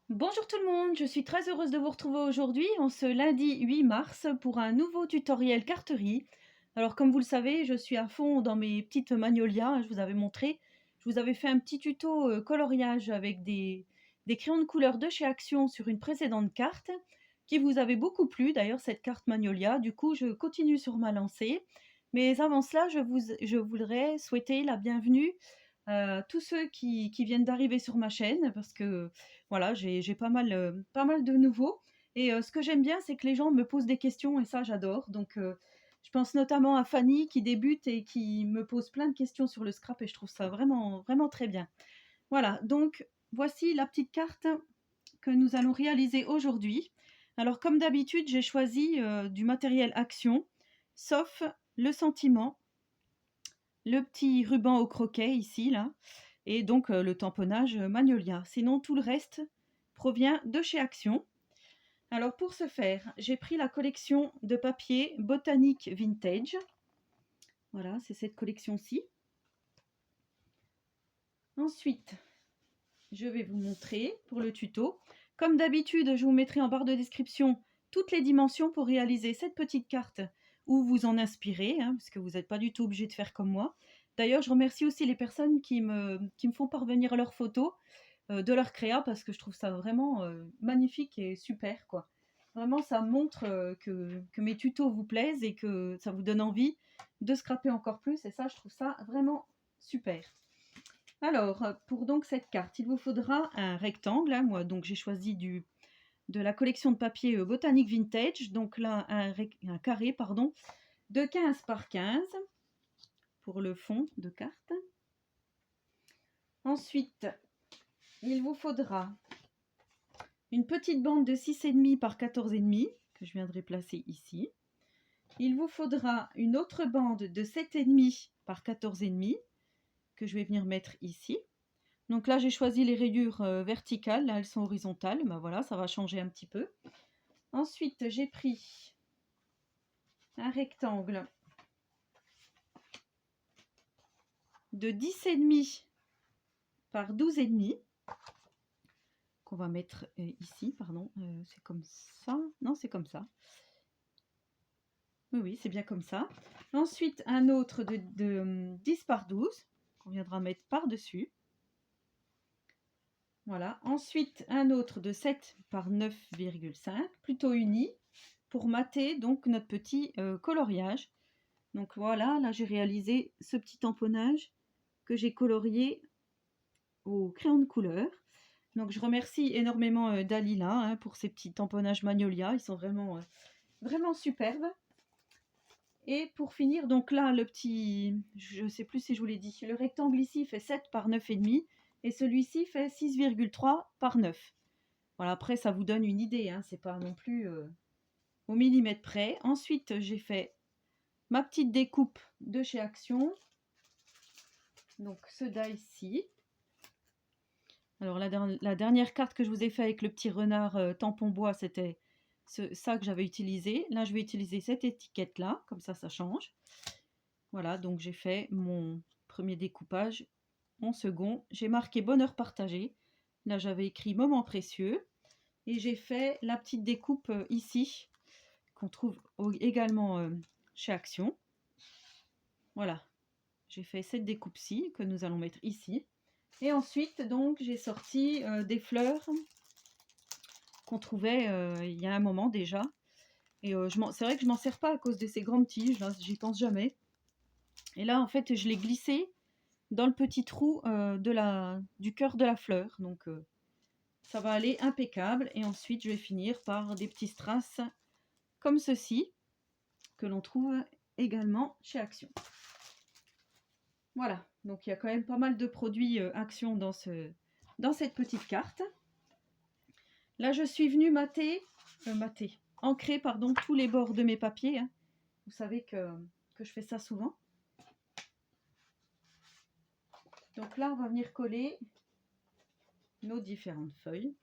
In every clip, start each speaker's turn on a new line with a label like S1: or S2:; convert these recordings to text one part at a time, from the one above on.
S1: Bonjour tout le monde, je suis très heureuse de vous retrouver aujourd'hui en ce lundi 8 mars pour un nouveau tutoriel carterie. Alors comme vous le savez, je suis à fond dans mes petites magnolias, je vous avais montré. Je vous avais fait un petit tuto coloriage avec des crayons de couleur de chez Action sur une précédente carte qui vous avait beaucoup plu, d'ailleurs cette carte magnolia. Du coup, je continue sur ma lancée. Mais avant cela, je voudrais souhaiter la bienvenue à tous ceux qui viennent d'arriver sur ma chaîne parce que voilà, j'ai pas mal de nouveaux et ce que j'aime bien, c'est que les gens me posent des questions et ça j'adore. Donc je pense notamment à Fanny qui débute et qui me pose plein de questions sur le scrap et je trouve ça vraiment, vraiment très bien. Voilà, donc voici la petite carte que nous allons réaliser aujourd'hui. Alors comme d'habitude, j'ai choisi du matériel Action, sauf le sentiment, le petit ruban au croquet ici, là, et donc le tamponnage Magnolia. Sinon, tout le reste provient de chez Action. Alors pour ce faire, j'ai pris la collection de papier Botanique Vintage. Voilà, c'est cette collection-ci. Ensuite, je vais vous montrer pour le tuto. Comme d'habitude, je vous mettrai en barre de description toutes les dimensions pour réaliser cette petite carte ou vous en inspirer, parce que vous n'êtes pas du tout obligé de faire comme moi. D'ailleurs, je remercie aussi les personnes qui me font parvenir leurs photos de leur créa parce que je trouve ça vraiment magnifique et super, quoi. Vraiment, ça montre que mes tutos vous plaisent et que ça vous donne envie de scraper encore plus. Et ça, je trouve ça vraiment super. Alors, pour donc cette carte, il vous faudra un rectangle, hein. Moi, donc j'ai choisi de la collection de papier Botanique Vintage. Donc là, un carré, pardon, de 15 par 15 pour le fond de carte. Ensuite, il vous faudra une petite bande de 6,5 par 14,5 que je viendrai placer ici. Il vous faudra une autre bande de 7,5 par 14,5 que je vais venir mettre ici. Donc là, j'ai choisi les rayures verticales, là elles sont horizontales, ben voilà, ça va changer un petit peu. Ensuite, j'ai pris un rectangle de 10,5 par 12,5 qu'on va mettre ici, pardon, c'est comme ça, non c'est comme ça. Oui, oui, c'est bien comme ça. Ensuite, un autre de 10 par 12 qu'on viendra mettre par-dessus. Voilà. Ensuite, un autre de 7 par 9,5, plutôt uni, pour mater donc notre petit coloriage. Donc voilà, là j'ai réalisé ce petit tamponnage que j'ai colorié au crayon de couleur. Donc je remercie énormément Dalila pour ces petits tamponnages Magnolia, ils sont vraiment, vraiment superbes. Et pour finir, donc là, le petit, je ne sais plus si je vous l'ai dit, le rectangle ici fait 7 par 9,5 et celui-ci fait 6,3 par 9. Voilà, après, ça vous donne une idée, hein, c'est pas non plus au millimètre près. Ensuite, j'ai fait ma petite découpe de chez Action. Donc, ce die ici. Alors, la dernière carte que je vous ai fait avec le petit renard tampon bois, c'était ça que j'avais utilisé. Là, je vais utiliser cette étiquette-là, comme ça change. Voilà, donc j'ai fait mon premier découpage. En second, j'ai marqué bonheur partagé. Là, j'avais écrit moment précieux. Et j'ai fait la petite découpe ici, qu'on trouve également chez Action. Voilà, j'ai fait cette découpe-ci que nous allons mettre ici. Et ensuite, donc, j'ai sorti des fleurs qu'on trouvait il y a un moment déjà. Et c'est vrai que je m'en sers pas à cause de ces grandes tiges, là, j'y pense jamais. Et là, en fait, je l'ai glissé dans le petit trou du cœur de la fleur. Donc, ça va aller impeccable. Et ensuite, je vais finir par des petits strass comme ceci, que l'on trouve également chez Action. Voilà, donc il y a quand même pas mal de produits Action dans cette petite carte. Là, je suis venue ancrer pardon, tous les bords de mes papiers. Hein. Vous savez que je fais ça souvent. Donc là, on va venir coller nos différentes feuilles.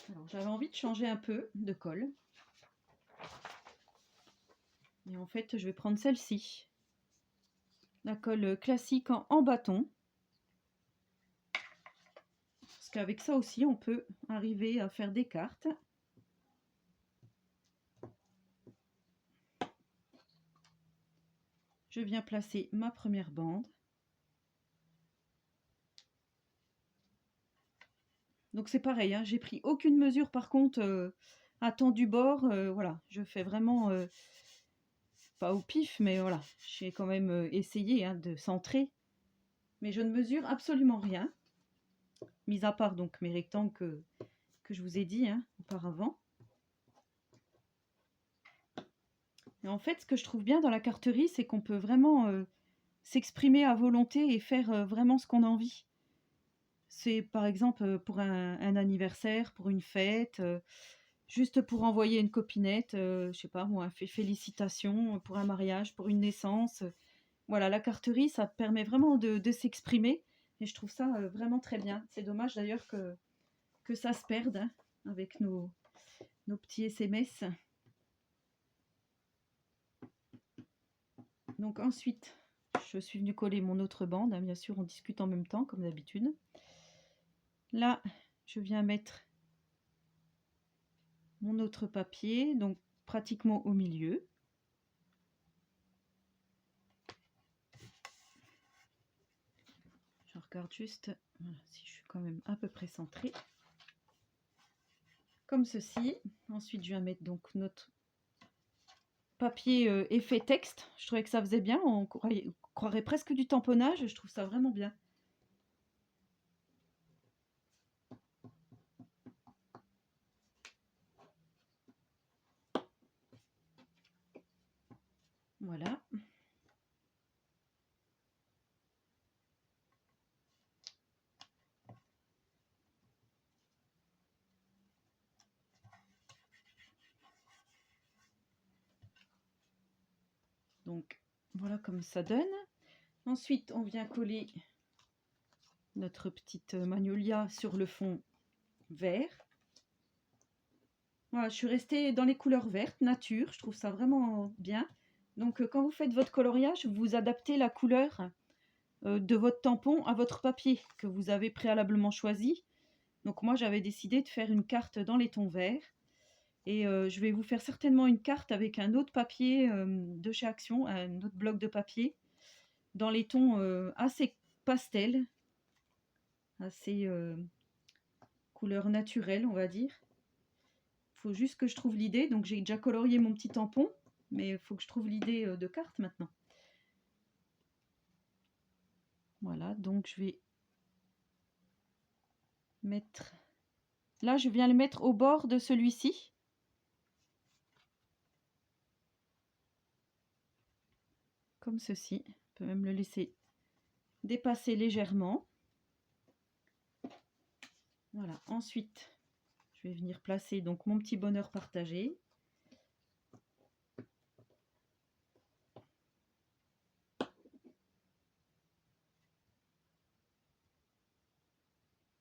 S1: Alors, j'avais envie de changer un peu de colle. Et en fait, je vais prendre celle-ci. La colle classique en bâton. Parce qu'avec ça aussi, on peut arriver à faire des cartes. Je viens placer ma première bande. Donc c'est pareil, hein, j'ai pris aucune mesure par contre à temps du bord. Voilà, je fais vraiment pas au pif, mais voilà, j'ai quand même essayé hein, de centrer. Mais je ne mesure absolument rien, mis à part donc mes rectangles que je vous ai dit hein, auparavant. Et en fait, ce que je trouve bien dans la carterie, c'est qu'on peut vraiment s'exprimer à volonté et faire vraiment ce qu'on a envie. C'est par exemple pour un anniversaire, pour une fête, juste pour envoyer une copinette, je sais pas moi, félicitations pour un mariage, pour une naissance. Voilà, la carterie, ça permet vraiment de s'exprimer et je trouve ça vraiment très bien. C'est dommage d'ailleurs que ça se perde hein, avec nos petits SMS. Donc ensuite, je suis venue coller mon autre bande, hein, bien sûr on discute en même temps comme d'habitude. Là, je viens mettre mon autre papier, donc pratiquement au milieu. Je regarde juste voilà, si je suis quand même à peu près centrée. Comme ceci. Ensuite, je viens mettre donc notre papier effet texte. Je trouvais que ça faisait bien. On croirait presque du tamponnage. Je trouve ça vraiment bien. Voilà. Donc, voilà comme ça donne. Ensuite, on vient coller notre petite magnolia sur le fond vert. Voilà, je suis restée dans les couleurs vertes, nature. Je trouve ça vraiment bien. Donc, quand vous faites votre coloriage, vous adaptez la couleur de votre tampon à votre papier que vous avez préalablement choisi. Donc moi j'avais décidé de faire une carte dans les tons verts et je vais vous faire certainement une carte avec un autre papier de chez Action, un autre bloc de papier dans les tons assez pastel, assez couleur naturelle on va dire. Il faut juste que je trouve l'idée, donc j'ai déjà colorié mon petit tampon, mais il faut que je trouve l'idée de carte maintenant. Voilà, donc je vais mettre... Là, je viens le mettre au bord de celui-ci. Comme ceci. On peut même le laisser dépasser légèrement. Voilà. Ensuite, je vais venir placer donc mon petit bonheur partagé.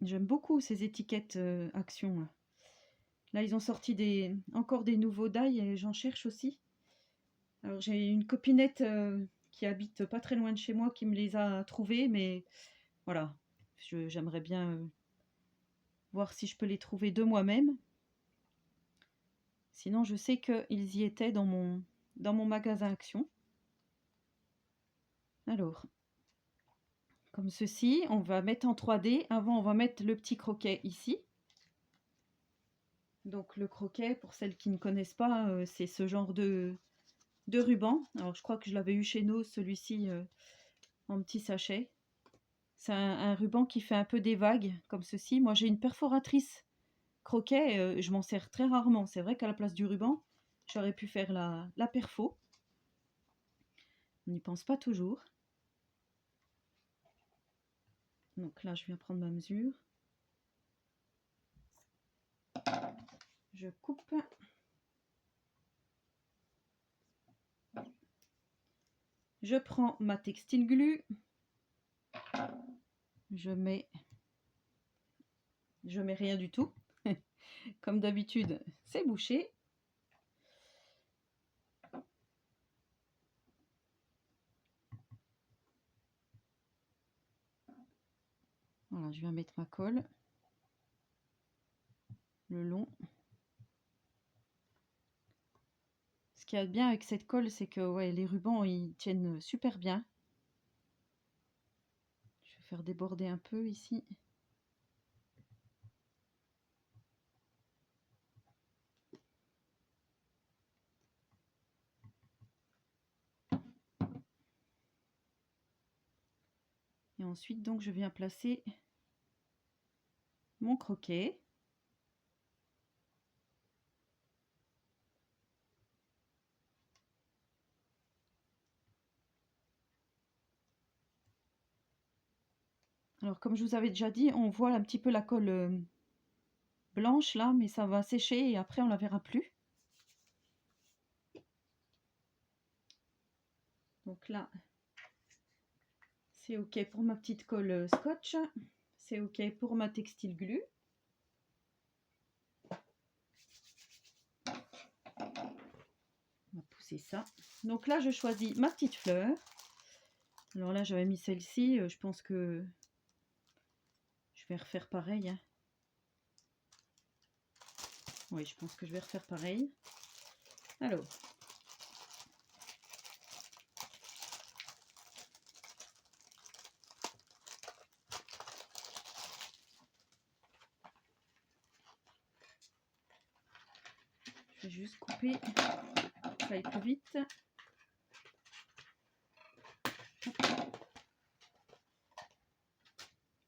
S1: J'aime beaucoup ces étiquettes Action. Là, ils ont sorti encore des nouveaux die et j'en cherche aussi. Alors, j'ai une copinette qui habite pas très loin de chez moi qui me les a trouvés, mais voilà, j'aimerais bien voir si je peux les trouver de moi-même. Sinon, je sais qu'ils y étaient dans mon magasin Action. Alors, comme ceci, on va mettre en 3D. Avant, on va mettre le petit croquet ici. Donc le croquet, pour celles qui ne connaissent pas, c'est ce genre de ruban. Alors je crois que je l'avais eu chez nous, celui-ci en petit sachet. C'est un ruban qui fait un peu des vagues, comme ceci. Moi j'ai une perforatrice croquet, je m'en sers très rarement. C'est vrai qu'à la place du ruban, j'aurais pu faire la perfo. On n'y pense pas toujours. Donc là, je viens prendre ma mesure. Je coupe. Je prends ma textile glue. Je mets rien du tout. Comme d'habitude, c'est bouché. Voilà, je viens mettre ma colle. le long. Ce qu'il y a de bien avec cette colle, c'est que ouais, les rubans ils tiennent super bien. Je vais faire déborder un peu ici. Et ensuite, donc, je viens placer mon croquet. Alors, comme je vous avais déjà dit, on voit un petit peu la colle blanche là, mais ça va sécher et après on la verra plus. Donc là, c'est ok pour ma petite colle scotch. C'est ok pour ma textile glue. On va pousser ça. Donc là, je choisis ma petite fleur. Alors là, j'avais mis celle-ci. Je pense que je vais refaire pareil. Hein. Oui, je pense que je vais refaire pareil. Alors. Je vais juste couper. Ça aille plus vite.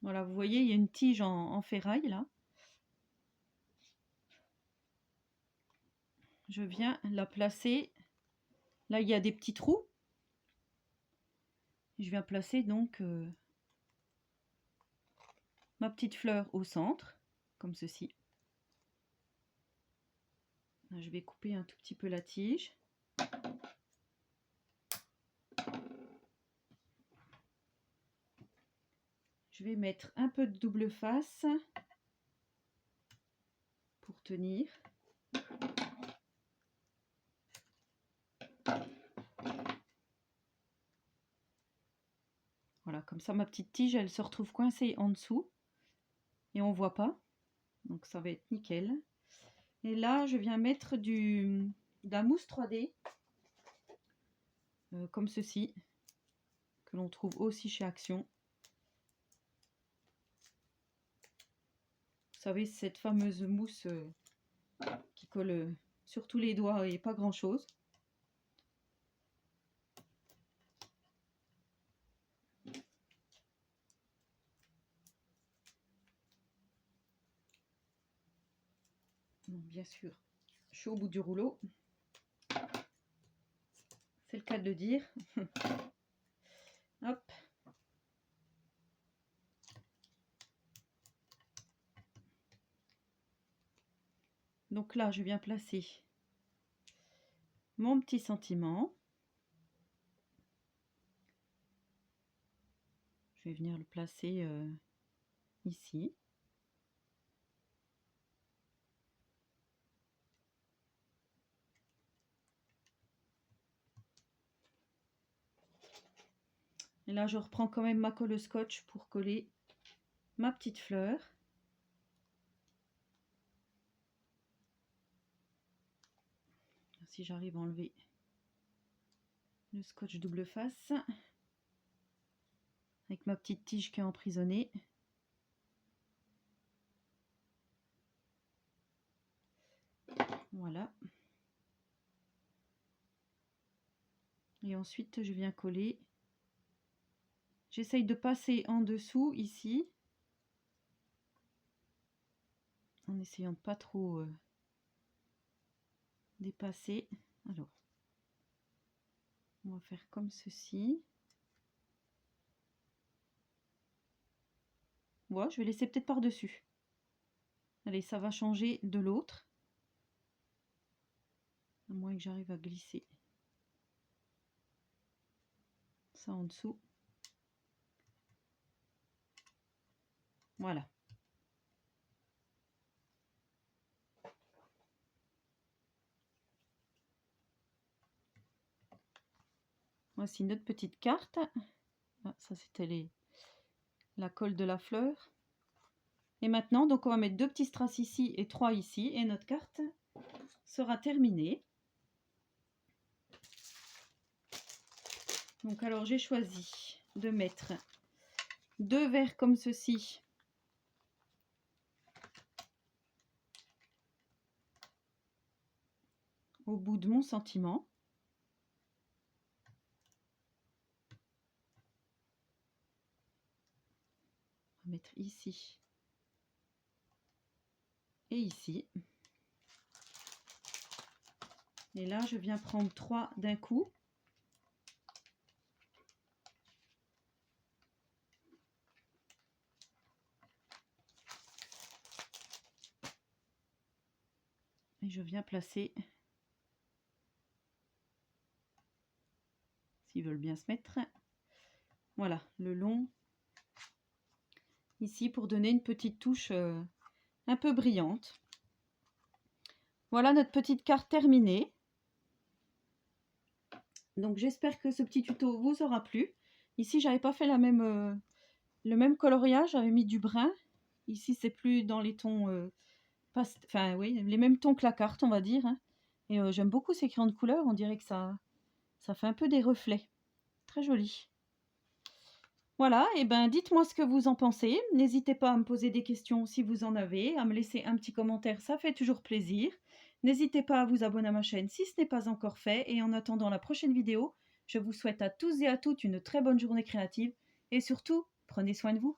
S1: Voilà, vous voyez, il y a une tige en ferraille là. Je viens la placer. Là, il y a des petits trous. Je viens placer donc ma petite fleur au centre, comme ceci. Là, je vais couper un tout petit peu la tige. Je vais mettre un peu de double face pour tenir. Voilà, comme ça ma petite tige, elle se retrouve coincée en dessous et on voit pas. Donc ça va être nickel. Et là, je viens mettre de la mousse 3D, comme ceci, que l'on trouve aussi chez Action. Vous savez, cette fameuse mousse qui colle sur tous les doigts et pas grand chose. Donc, bien sûr, je suis au bout du rouleau. C'est le cas de le dire. Hop. Donc là, je viens placer mon petit sentiment. Je vais venir le placer ici. Et là, je reprends quand même ma colle scotch pour coller ma petite fleur. Si j'arrive à enlever le scotch double face. Avec ma petite tige qui est emprisonnée. Voilà. Et ensuite, je viens coller. J'essaye de passer en dessous, ici. En essayant de pas trop dépasser. Alors, on va faire comme ceci. Voilà, je vais laisser peut-être par-dessus. Allez, ça va changer de l'autre. À moins que j'arrive à glisser ça en dessous. Voilà. Voici notre petite carte. Ah, ça, c'était la colle de la fleur. Et maintenant, donc on va mettre 2 petits strass ici et 3 ici, et notre carte sera terminée. Donc alors j'ai choisi de mettre 2 verres comme ceci au bout de mon sentiment. On va mettre ici et ici. Et là, je viens prendre 3 d'un coup. Et je viens placer, s'ils veulent bien se mettre, voilà, le long ici pour donner une petite touche un peu brillante. Voilà notre petite carte terminée. Donc j'espère que ce petit tuto vous aura plu. Ici, j'avais pas fait le même coloriage, j'avais mis du brun. Ici, c'est plus dans les tons, enfin oui, les mêmes tons que la carte, on va dire. Hein. Et j'aime beaucoup ces crayons de couleur, on dirait que ça fait un peu des reflets. Très joli. Voilà, et ben dites-moi ce que vous en pensez. N'hésitez pas à me poser des questions si vous en avez, à me laisser un petit commentaire, ça fait toujours plaisir. N'hésitez pas à vous abonner à ma chaîne si ce n'est pas encore fait. Et en attendant la prochaine vidéo, je vous souhaite à tous et à toutes une très bonne journée créative. Et surtout, prenez soin de vous.